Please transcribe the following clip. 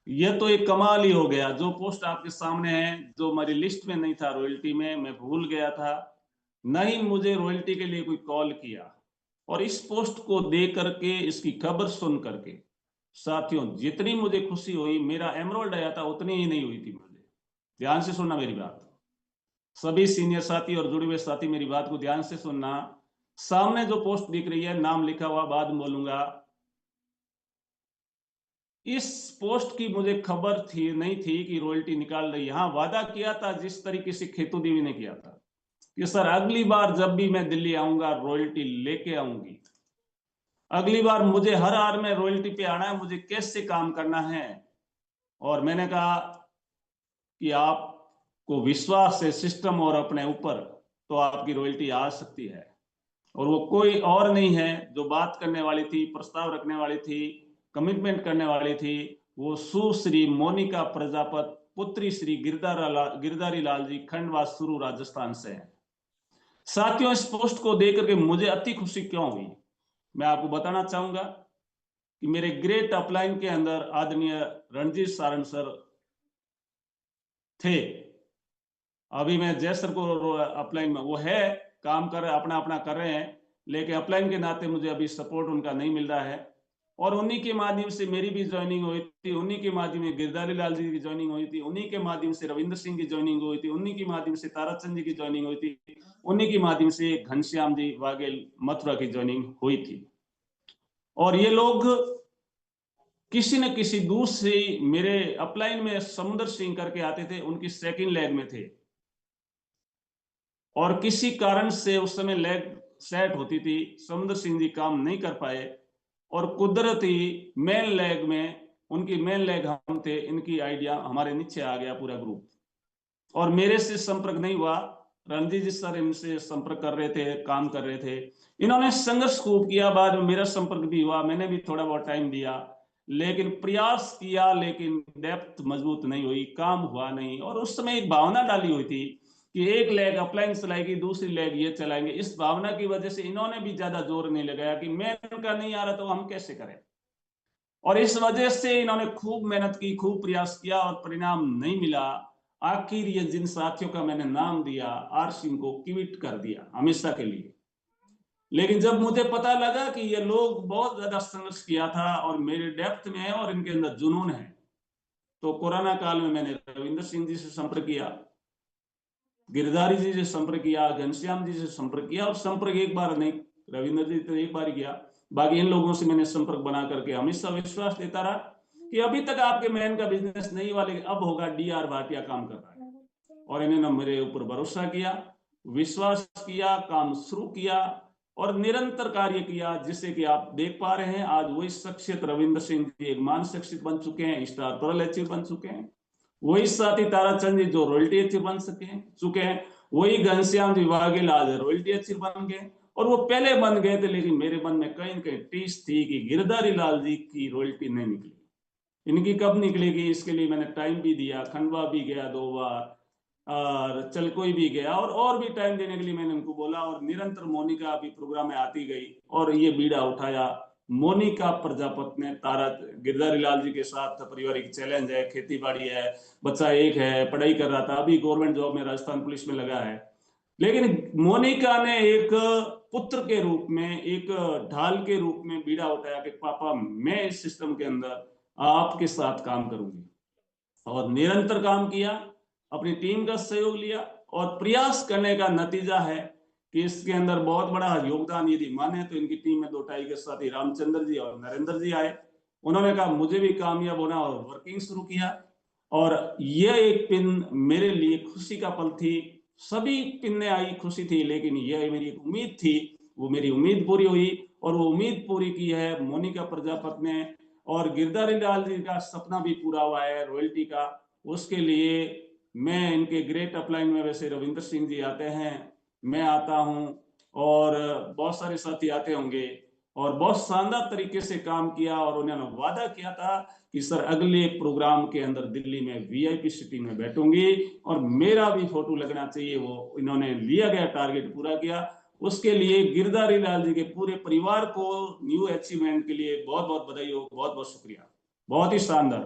ये तो एक कमाल ही हो गया। जो पोस्ट आपके सामने है, जो हमारी लिस्ट में नहीं था रॉयल्टी में, मैं भूल गया था। नहीं मुझे रॉयल्टी के लिए कोई कॉल किया। और इस पोस्ट को देख करके, इसकी खबर सुन करके साथियों, जितनी मुझे खुशी हुई, मेरा एमरोल्ड आया था उतनी ही नहीं हुई थी मुझे। ध्यान से सुनना मेरी बात। सभी सीनियर साथी और जुड़े हुए साथी मेरी बात को ध्यान से सुनना। सामने जो पोस्ट दिख रही है, नाम लिखा हुआ, बाद में बोलूंगा। इस पोस्ट की मुझे खबर थी नहीं थी कि रॉयल्टी निकाल रही है। हाँ, वादा किया था जिस तरीके से खेतू देवी ने किया था कि सर अगली बार जब भी मैं दिल्ली आऊंगा रॉयल्टी लेके आऊंगी। अगली बार मुझे हर हार में रॉयल्टी पे आना है, मुझे कैसे काम करना है। और मैंने कहा कि आपको विश्वास है सिस्टम और अपने ऊपर, तो आपकी रॉयल्टी आ सकती है। और वो कोई और नहीं है जो बात करने वाली थी, प्रस्ताव रखने वाली थी, कमिटमेंट करने वाली थी। वो सुश्री मोनिका प्रजापत, पुत्री श्री गिरधारी लाल जी, खंडवा सुरू राजस्थान से है। साथियों, इस पोस्ट को देख करके मुझे अति खुशी क्यों हुई, मैं आपको बताना चाहूंगा कि मेरे ग्रेट अपलाइन के अंदर आदरणीय रणजीत सारण सर थे। अभी मैं जयसर को अपलाइन में वो है, काम कर रहे, अपना अपना कर रहे हैं, लेकिन अपलाइन के नाते मुझे अभी सपोर्ट उनका नहीं मिल रहा है। और उन्हीं के माध्यम से मेरी भी ज्वाइनिंग हुई थी, उन्हीं के माध्यम से गिरधारी लाल जी की ज्वाइनिंग हुई थी, उन्हीं के माध्यम से रविंद्र सिंह की ज्वाइनिंग हुई थी, उन्हीं के माध्यम से ताराचंद जी की ज्वाइनिंग हुई थी, उन्हीं के माध्यम से घनश्याम जी वाघेल मथुरा की ज्वाइनिंग हुई थी। और ये लोग किसी न किसी दूसरी, मेरे अपलाइन में समुद्र सिंह करके आते थे, उनकी सेकंड लेग में थे। और किसी कारण से उस समय लेग सेट होती थी, समुद्र सिंह जी काम नहीं कर पाए। और कुदरती मेन लेग में, उनकी मेन लेग हम थे, इनकी आइडिया हमारे नीचे आ गया पूरा ग्रुप। और मेरे से संपर्क नहीं हुआ, रणजीत जी सर इनसे संपर्क कर रहे थे, काम कर रहे थे। इन्होंने संघर्ष खूब किया, बाद में मेरा संपर्क भी हुआ, मैंने भी थोड़ा बहुत टाइम दिया, लेकिन प्रयास किया, लेकिन डेप्थ मजबूत नहीं हुई, काम हुआ नहीं। और उस समय एक भावना डाली हुई थी कि एक लेग अपलाइन चलाएगी, दूसरी लेग ये चलाएंगे। इस भावना की वजह से इन्होंने भी ज्यादा जोर नहीं लगाया कि मैं इनका नहीं आ रहा तो हम कैसे करें। और इस वजह से इन्होंने खूब मेहनत की, खूब प्रयास किया, और परिणाम नहीं मिला। आखिर ये जिन साथियों का मैंने नाम दिया, आर सिंह को क्विट कर दिया हमेशा के लिए। लेकिन जब मुझे पता लगा कि ये लोग बहुत ज्यादा संघर्ष किया था और मेरे डेप्थ में है और इनके अंदर जुनून है, तो कोरोना काल में मैंने रविंद्र सिंह जी से संपर्क किया, गिरधारी जी से संपर्क किया, घनश्याम जी से संपर्क किया। और संपर्क एक बार नहीं, रविंद्र जी तो एक बार किया, बाकी इन लोगों से मैंने संपर्क बना करके हमेशा विश्वास देता रहा कि अभी तक आपके मैन का बिजनेस नहीं हुआ, लेकिन अब होगा, डीआर भाटिया काम कर रहा है। और इन्होंने मेरे ऊपर भरोसा किया, विश्वास किया, काम शुरू किया और निरंतर कार्य किया, जिससे कि आप देख पा रहे हैं आज वही शख्सियत रविंद्र सिंह जी एक मान शख्सियत बन चुके हैं, स्टार परल एचीव बन चुके हैं। वही साथी ताराचंद जी जो रॉयल्टी एचीव बन चुके हैं। वही घनश्याम जी वाघेल आज रॉयल्टी एचीव बन गए। और वो पहले बन गए थे, लेकिन मेरे मन में कहीं न कहीं टीस थी कि गिरधारी लाल जी की रॉयल्टी नहीं निकली। इनकी कब निकलेगी, इसके लिए मैंने टाइम भी दिया, खंडवा भी गया 2 बार, और चलकोई भी गया, और भी टाइम देने के लिए मैंने उनको बोला। और निरंतर मोनिका भी प्रोग्राम में आती गई और ये बीड़ा उठाया। मोनिका प्रजापत ने, तारा गिरधारी लाल जी के साथ पारिवारिक चैलेंज है, खेती बाड़ी है, बच्चा एक है, पढ़ाई कर रहा था, अभी गवर्नमेंट जॉब में राजस्थान पुलिस में लगा है। लेकिन मोनिका ने एक पुत्र के रूप में, एक ढाल के रूप में बीड़ा उठाया कि पापा मैं इस सिस्टम के अंदर आपके साथ काम करूंगी। और निरंतर काम किया, अपनी टीम का सहयोग लिया, और प्रयास करने का नतीजा है कि इसके अंदर बहुत बड़ा योगदान यदि माने तो इनकी टीम में 2 के साथी रामचंद्र जी और नरेंद्र जी आए। उन्होंने कहा मुझे भी कामयाब होना, और वर्किंग शुरू किया। और यह एक पिन मेरे लिए खुशी का पल थी। सभी पिन्ने आई, खुशी थी, लेकिन यह मेरी उम्मीद थी, वो मेरी उम्मीद पूरी हुई। और वो उम्मीद पूरी की है मोनिका प्रजापत ने। और गिरधारी लाल जी का सपना भी पूरा हुआ है रॉयल्टी का। उसके लिए मैं इनके ग्रेट अपलाइन में, वैसे रविंद्र सिंह जी आते हैं, मैं आता हूं, और बहुत सारे साथी आते होंगे। और बहुत शानदार तरीके से काम किया, और उन्होंने वादा किया था कि सर अगले प्रोग्राम के अंदर दिल्ली में वीआईपी सीटिंग में बैठूंगी और मेरा भी फोटो लगना चाहिए। वो इन्होंने लिया गया टारगेट पूरा किया। उसके लिए गिरधारी लाल जी के पूरे परिवार को न्यू अचीवमेंट के लिए बहुत बहुत बधाई हो, बहुत बहुत शुक्रिया। बहुत ही शानदार।